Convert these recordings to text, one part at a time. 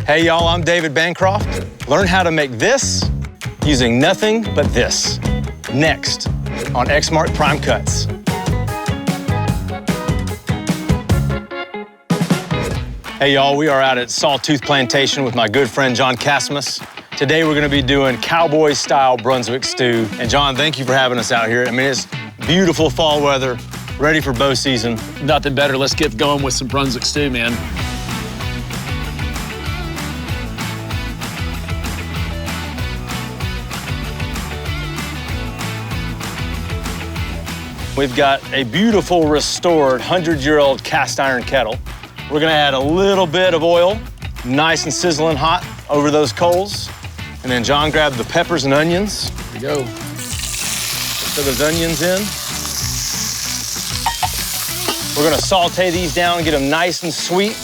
Hey y'all, I'm David Bancroft. Learn how to make this using nothing but this. Next on Exmark Prime Cuts. Hey y'all, we are out at Sawtooth Plantation with my good friend John Casmus. Today we're gonna be doing cowboy-style Brunswick stew. And John, thank you for having us out here. I mean, it's beautiful fall weather, ready for bow season. Nothing better. Let's get going with some Brunswick stew, man. We've got a beautiful restored 100-year-old cast iron kettle. We're gonna add a little bit of oil, nice and sizzling hot over those coals. And then John grabbed the peppers and onions. Here we go. Put those onions in. We're gonna saute these down and get them nice and sweet.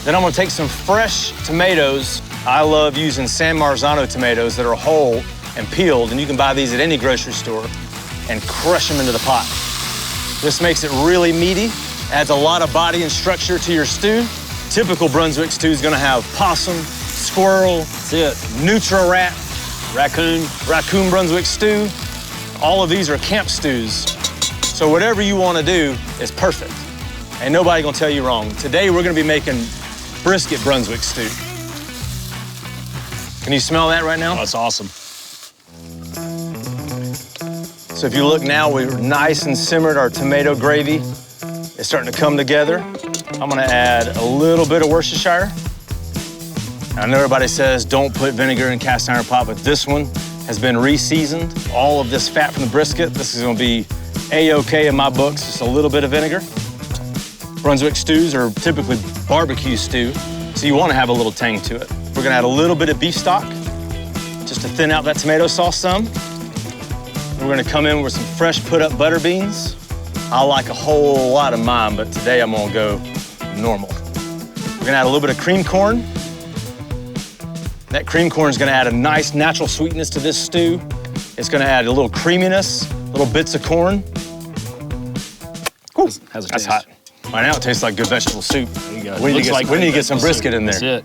Then I'm gonna take some fresh tomatoes. I love using San Marzano tomatoes that are whole and peeled, and you can buy these at any grocery store, and crush them into the pot. This makes it really meaty, adds a lot of body and structure to your stew. Typical Brunswick stew is gonna have possum, squirrel, that's it, Nutra-Rat, raccoon Brunswick stew. All of these are camp stews. So whatever you wanna do is perfect. Ain't nobody gonna tell you wrong. Today we're gonna be making brisket Brunswick stew. Can you smell that right now? Oh, that's awesome. So if you look now, we're nice and simmered. Our tomato gravy is starting to come together. I'm gonna add a little bit of Worcestershire. I know everybody says don't put vinegar in cast iron pot, but this one has been re-seasoned. All of this fat from the brisket, this is gonna be A-OK in my books, just a little bit of vinegar. Brunswick stews are typically barbecue stew, so you wanna have a little tang to it. We're gonna add a little bit of beef stock, just to thin out that tomato sauce some. We're gonna come in with some fresh put-up butter beans. I like a whole lot of mine, but today I'm gonna go normal. We're gonna add a little bit of cream corn. That cream corn is gonna add a nice natural sweetness to this stew. It's gonna add a little creaminess, little bits of corn. Ooh, that's hot. Right now it tastes like good vegetable soup. There you go. We need to get some brisket in there. That's it.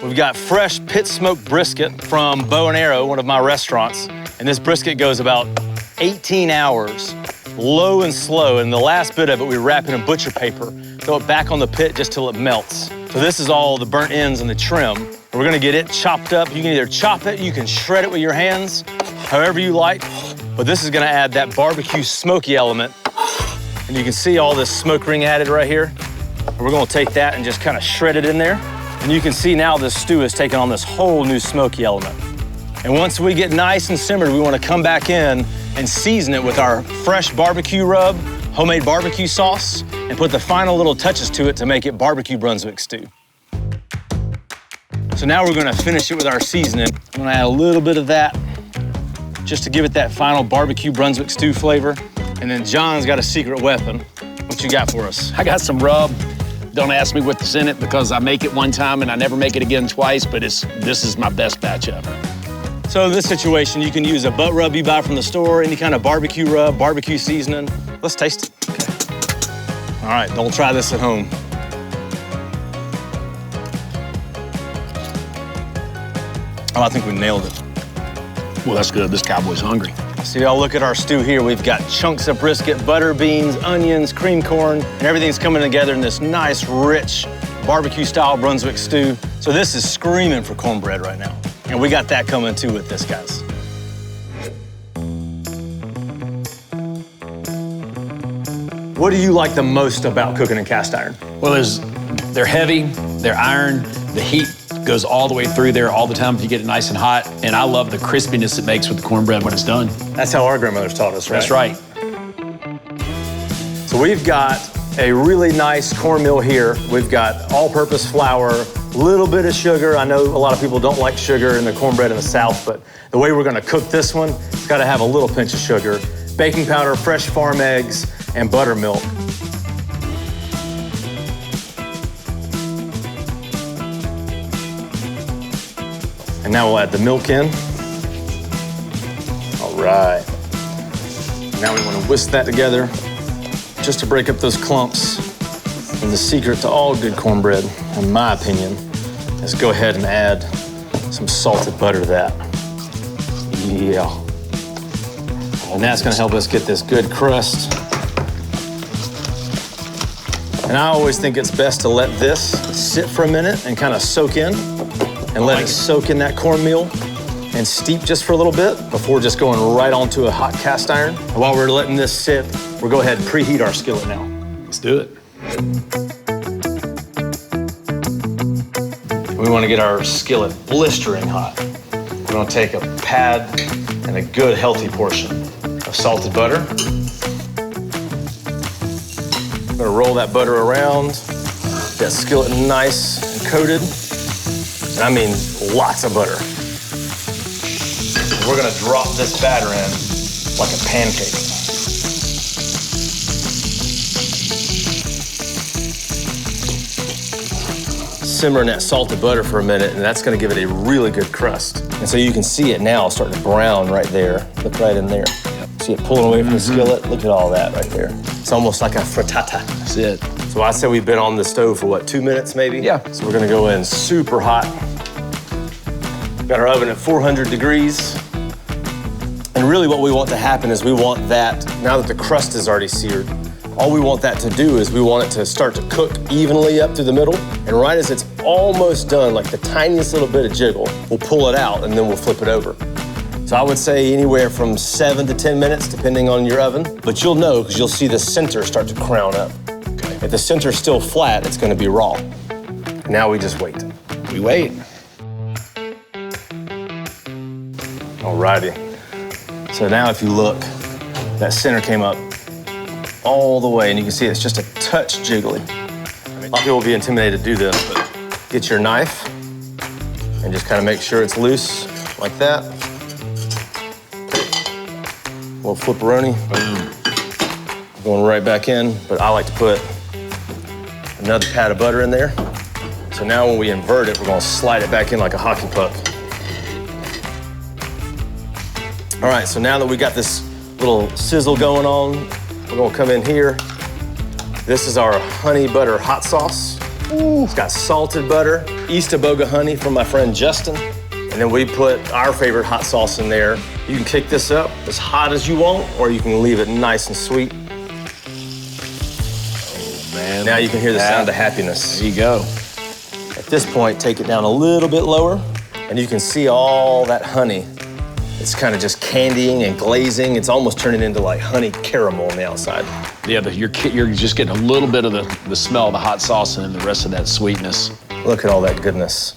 We've got fresh pit-smoked brisket from Bow and Arrow, one of my restaurants. And this brisket goes about 18 hours, low and slow. And the last bit of it, we wrap in a butcher paper, throw it back on the pit just till it melts. So this is all the burnt ends and the trim. We're gonna get it chopped up. You can either chop it, you can shred it with your hands, however you like. But this is gonna add that barbecue smoky element. And you can see all this smoke ring added right here. And we're gonna take that and just kind of shred it in there. And you can see now this stew is taking on this whole new smoky element. And once we get nice and simmered, we want to come back in and season it with our fresh barbecue rub, homemade barbecue sauce, and put the final little touches to it to make it barbecue Brunswick stew. So now we're gonna finish it with our seasoning. I'm gonna add a little bit of that just to give it that final barbecue Brunswick stew flavor. And then John's got a secret weapon. What you got for us? I got some rub. Don't ask me what's in it because I make it one time and I never make it again twice, but this is my best batch ever. So in this situation, you can use a butt rub you buy from the store, any kind of barbecue rub, barbecue seasoning. Let's taste it. Okay. All right, don't try this at home. Oh, I think we nailed it. Well, that's good. This cowboy's hungry. So y'all look at our stew here. We've got chunks of brisket, butter beans, onions, cream corn, and everything's coming together in this nice, rich, barbecue-style Brunswick stew. So this is screaming for cornbread right now. And we got that coming too with this, guys. What do you like the most about cooking in cast iron? Well, they're heavy, they're iron, the heat goes all the way through there all the time if you get it nice and hot. And I love the crispiness it makes with the cornbread when it's done. That's how our grandmothers taught us, right? That's right. So we've got a really nice cornmeal here. We've got all-purpose flour, a little bit of sugar. I know a lot of people don't like sugar in the cornbread in the South, but the way we're gonna cook this one, it's gotta have a little pinch of sugar. Baking powder, fresh farm eggs, and buttermilk. And now we'll add the milk in. All right. Now we want to whisk that together just to break up those clumps. And the secret to all good cornbread, in my opinion, Let's go ahead and add some salted butter to that. Yeah. And that's gonna help us get this good crust. And I always think it's best to let this sit for a minute and kind of soak in, and let it soak in that cornmeal and steep just for a little bit before just going right onto a hot cast iron. And while we're letting this sit, we'll go ahead and preheat our skillet now. Let's do it. We want to get our skillet blistering hot. We're going to take a pad and a good healthy portion of salted butter. I'm going to roll that butter around, get that skillet nice and coated. And I mean lots of butter. And we're going to drop this batter in like a pancake. Simmer in that salted butter for a minute, and that's gonna give it a really good crust. And so you can see it now starting to brown right there. Look right in there. Yep. See it pulling away from the skillet? Look at all that right there. It's almost like a frittata. That's it. So I said we've been on the stove for what, 2 minutes maybe? Yeah. So we're gonna go in super hot. Got our oven at 400 degrees. And really what we want to happen is we want that, now that the crust is already seared, all we want that to do is we want it to start to cook evenly up through the middle. And right as it's almost done, like the tiniest little bit of jiggle, we'll pull it out and then we'll flip it over. So I would say anywhere from 7 to 10 minutes, depending on your oven. But you'll know because you'll see the center start to crown up. Okay. If the center's still flat, it's gonna be raw. Now we just wait. We wait. Alrighty. So now if you look, that center came up all the way, and you can see it's just a touch jiggly. A lot of people will be intimidated to do this, but get your knife and just kind of make sure it's loose like that. A little flipperoni. Boom. Going right back in, but I like to put another pat of butter in there. So now when we invert it, we're gonna slide it back in like a hockey puck. All right, so now that we got this little sizzle going on, we're gonna come in here. This is our honey butter hot sauce. Ooh. It's got salted butter, East Aboga honey from my friend Justin. And then we put our favorite hot sauce in there. You can kick this up as hot as you want, or you can leave it nice and sweet. Oh, man. Now you can hear the sound of happiness. There you go. At this point, take it down a little bit lower, and you can see all that honey. It's kind of just candying and glazing. It's almost turning into like honey caramel on the outside. Yeah, but you're just getting a little bit of the smell of the hot sauce and then the rest of that sweetness. Look at all that goodness.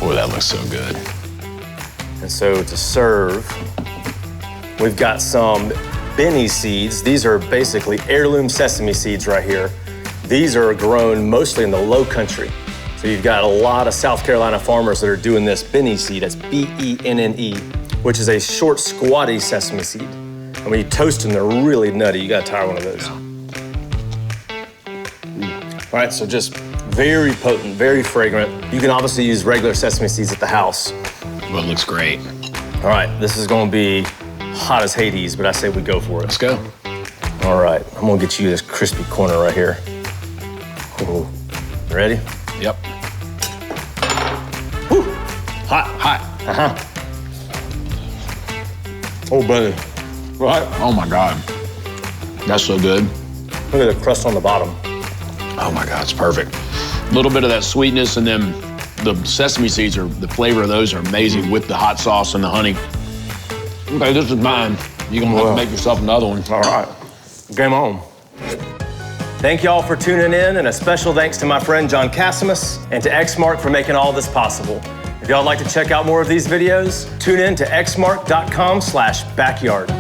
Boy, that looks so good. And so to serve, we've got some Benny seeds. These are basically heirloom sesame seeds right here. These are grown mostly in the low country. So you've got a lot of South Carolina farmers that are doing this Benny seed. That's B-E-N-N-E, which is a short, squatty sesame seed. And when you toast them, they're really nutty. You gotta try one of those. All right, so just very potent, very fragrant. You can obviously use regular sesame seeds at the house. Well, it looks great. All right, this is gonna be hot as Hades, but I say we go for it. Let's go. All right, I'm gonna get you this crispy corner right here. Ooh. Ready? Yep. Woo. Hot. Hot. Uh-huh. Oh, buddy. Right? Oh, my God. That's so good. Look at the crust on the bottom. Oh, my God, it's perfect. A little bit of that sweetness, and then the sesame seeds, the flavor of those are amazing with the hot sauce and the honey. Okay, this is mine. You're gonna have to make yourself another one. All right, game on. Thank y'all for tuning in, and a special thanks to my friend John Cassimus and to Exmark for making all this possible. If y'all would like to check out more of these videos, tune in to exmark.com/backyard.